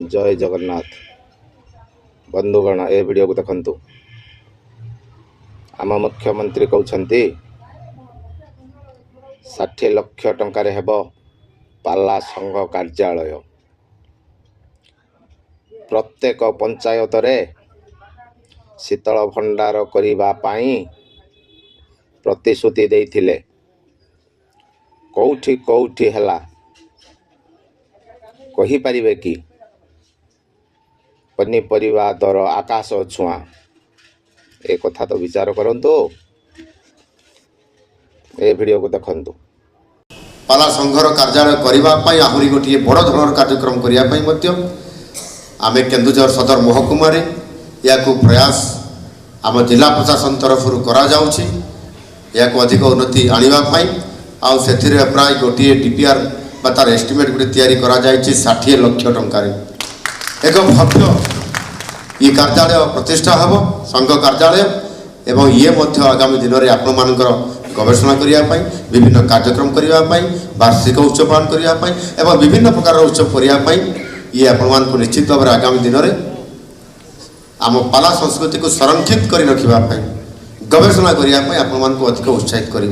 जय जगन्नाथ बंधुगण ए वीडियो को देखंतु। आम मुख्यमंत्री कहते 60 लाख टंकार हेब पाला संघ कार्यालय। प्रत्येक पंचायत रे शीतल भंडार करिबा पाई प्रतिश्रुति देइथिले। कौठी कौठी हला कही पारिबे कि? पनीपरिया दर आकाश छुआ। ए कथा तो विचार करंतु। ए वीडियो को देखंतु। पाला संघर कार्यालय करने आहरी गोटे बड़ धरण कार्यक्रम करने आम केन्दुझर सदर महकुमा या प्रयास आम जिला प्रशासन तरफ या अधिक उन्नति आने प्राय गोटे डीपीआर तार एस्टिमेट गोटे तैयारी करा 60 लाख टंकार एक भव्य ये कार्यालय प्रतिष्ठा हम संघ कार्यालय एवं ये आगामी दिन में आपण मान गवेषणा करने विभिन्न कार्यक्रम करने वार्षिक उत्सव पालन करने एवं विभिन्न प्रकार उत्सव करने ये आपण को निश्चित भाव आगामी दिन में आम पाला संस्कृति को संरक्षित कर रखा गवेषणा करने आपण को अधिक उत्साहित कर।